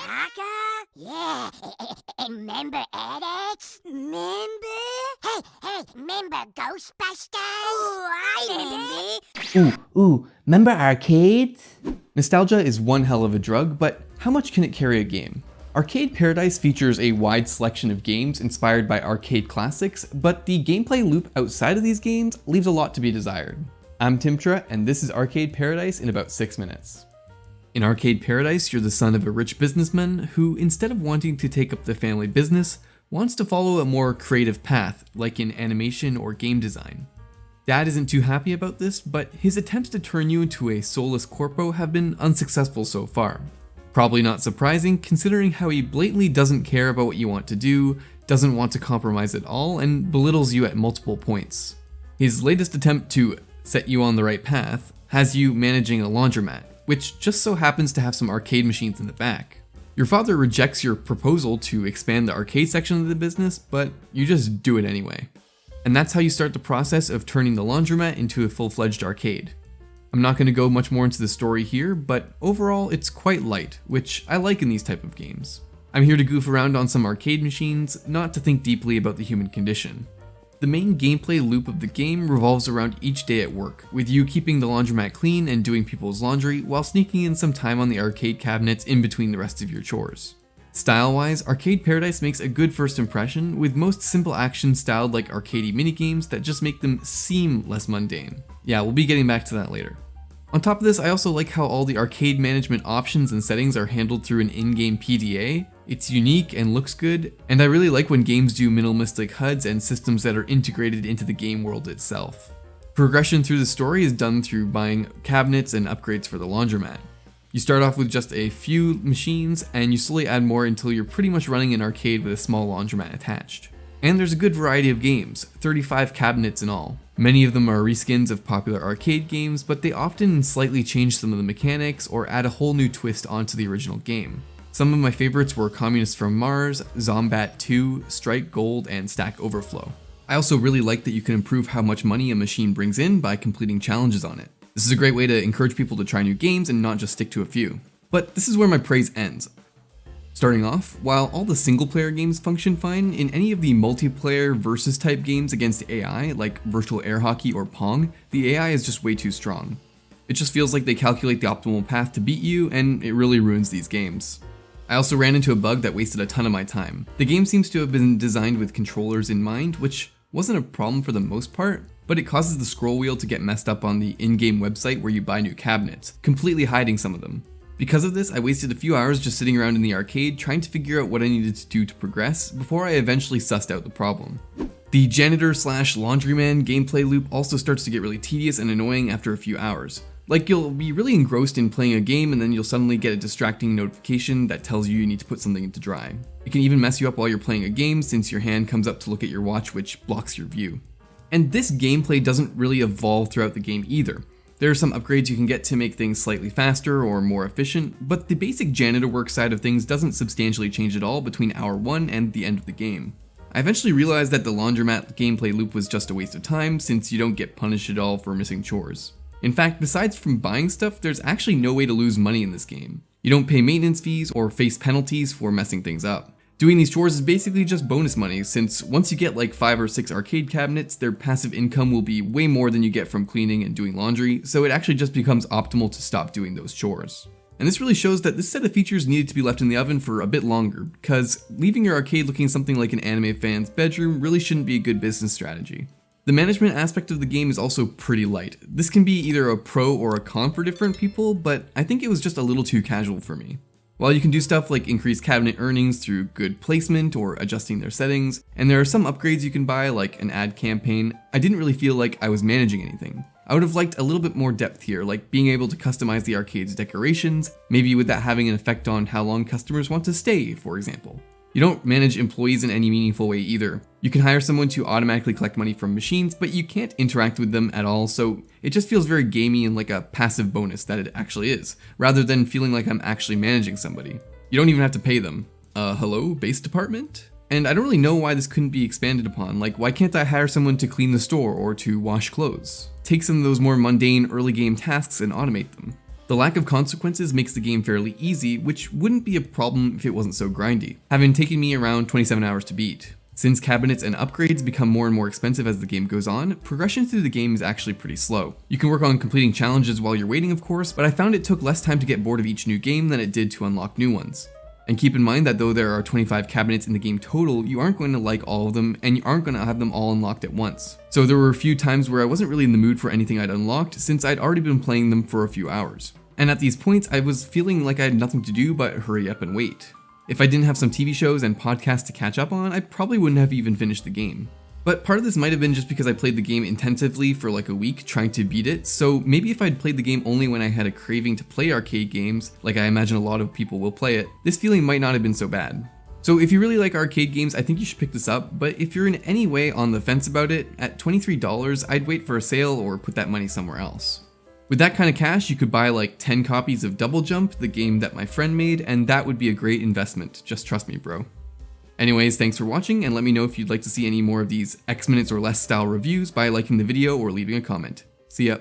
Parker? Yeah, remember Alex? Remember? Remember Ghostbusters? Oh, I remember. Remember arcades? Nostalgia is one hell of a drug, but how much can it carry a game? Arcade Paradise features a wide selection of games inspired by arcade classics, but the gameplay loop outside of these games leaves a lot to be desired. I'm Timtra, and this is Arcade Paradise in about 6 minutes. In Arcade Paradise, you're the son of a rich businessman who, instead of wanting to take up the family business, wants to follow a more creative path, like in animation or game design. Dad isn't too happy about this, but his attempts to turn you into a soulless corpo have been unsuccessful so far. Probably not surprising, considering how he blatantly doesn't care about what you want to do, doesn't want to compromise at all, and belittles you at multiple points. His latest attempt to set you on the right path has you managing a laundromat, which just so happens to have some arcade machines in the back. Your father rejects your proposal to expand the arcade section of the business, but you just do it anyway. And that's how you start the process of turning the laundromat into a full-fledged arcade. I'm not going to go much more into the story here, but overall it's quite light, which I like in these type of games. I'm here to goof around on some arcade machines, not to think deeply about the human condition. The main gameplay loop of the game revolves around each day at work, with you keeping the laundromat clean and doing people's laundry while sneaking in some time on the arcade cabinets in between the rest of your chores. Style-wise, Arcade Paradise makes a good first impression, with most simple actions styled like arcadey minigames that just make them seem less mundane. Yeah, we'll be getting back to that later. On top of this, I also like how all the arcade management options and settings are handled through an in-game PDA. It's unique and looks good, and I really like when games do minimalistic HUDs and systems that are integrated into the game world itself. Progression through the story is done through buying cabinets and upgrades for the laundromat. You start off with just a few machines, and you slowly add more until you're pretty much running an arcade with a small laundromat attached. And there's a good variety of games, 35 cabinets in all. Many of them are reskins of popular arcade games, but they often slightly change some of the mechanics or add a whole new twist onto the original game. Some of my favorites were Communists from Mars, Zombat 2, Strike Gold, and Stack Overflow. I also really like that you can improve how much money a machine brings in by completing challenges on it. This is a great way to encourage people to try new games and not just stick to a few. But this is where my praise ends. Starting off, while all the single player games function fine, in any of the multiplayer versus type games against AI, like Virtual Air Hockey or Pong, the AI is just way too strong. It just feels like they calculate the optimal path to beat you, and it really ruins these games. I also ran into a bug that wasted a ton of my time. The game seems to have been designed with controllers in mind, which wasn't a problem for the most part, but it causes the scroll wheel to get messed up on the in-game website where you buy new cabinets, completely hiding some of them. Because of this, I wasted a few hours just sitting around in the arcade trying to figure out what I needed to do to progress before I eventually sussed out the problem. The janitor/laundryman gameplay loop also starts to get really tedious and annoying after a few hours. Like, you'll be really engrossed in playing a game and then you'll suddenly get a distracting notification that tells you need to put something into dry. It can even mess you up while you're playing a game since your hand comes up to look at your watch, which blocks your view. And this gameplay doesn't really evolve throughout the game either. There are some upgrades you can get to make things slightly faster or more efficient, but the basic janitor work side of things doesn't substantially change at all between hour 1 and the end of the game. I eventually realized that the laundromat gameplay loop was just a waste of time since you don't get punished at all for missing chores. In fact, besides from buying stuff, there's actually no way to lose money in this game. You don't pay maintenance fees or face penalties for messing things up. Doing these chores is basically just bonus money, since once you get like 5 or 6 arcade cabinets, their passive income will be way more than you get from cleaning and doing laundry, so it actually just becomes optimal to stop doing those chores. And this really shows that this set of features needed to be left in the oven for a bit longer, because leaving your arcade looking something like an anime fan's bedroom really shouldn't be a good business strategy. The management aspect of the game is also pretty light. This can be either a pro or a con for different people, but I think it was just a little too casual for me. While you can do stuff like increase cabinet earnings through good placement or adjusting their settings, and there are some upgrades you can buy like an ad campaign, I didn't really feel like I was managing anything. I would have liked a little bit more depth here, like being able to customize the arcade's decorations, maybe with that having an effect on how long customers want to stay, for example. You don't manage employees in any meaningful way either. You can hire someone to automatically collect money from machines, but you can't interact with them at all, so it just feels very gamey and like a passive bonus that it actually is, rather than feeling like I'm actually managing somebody. You don't even have to pay them. Hello, base department? And I don't really know why this couldn't be expanded upon, like why can't I hire someone to clean the store or to wash clothes? Take some of those more mundane early game tasks and automate them. The lack of consequences makes the game fairly easy, which wouldn't be a problem if it wasn't so grindy, having taken me around 27 hours to beat. Since cabinets and upgrades become more and more expensive as the game goes on, progression through the game is actually pretty slow. You can work on completing challenges while you're waiting, of course, but I found it took less time to get bored of each new game than it did to unlock new ones. And keep in mind that though there are 25 cabinets in the game total, you aren't going to like all of them, and you aren't going to have them all unlocked at once. So there were a few times where I wasn't really in the mood for anything I'd unlocked, since I'd already been playing them for a few hours. And at these points, I was feeling like I had nothing to do but hurry up and wait. If I didn't have some TV shows and podcasts to catch up on, I probably wouldn't have even finished the game. But part of this might have been just because I played the game intensively for like a week trying to beat it, so maybe if I'd played the game only when I had a craving to play arcade games, like I imagine a lot of people will play it, this feeling might not have been so bad. So if you really like arcade games, I think you should pick this up, but if you're in any way on the fence about it, at $23, I'd wait for a sale or put that money somewhere else. With that kind of cash, you could buy like 10 copies of Double Jump, the game that my friend made, and that would be a great investment, just trust me, bro. Anyways, thanks for watching, and let me know if you'd like to see any more of these X minutes or less style reviews by liking the video or leaving a comment. See ya.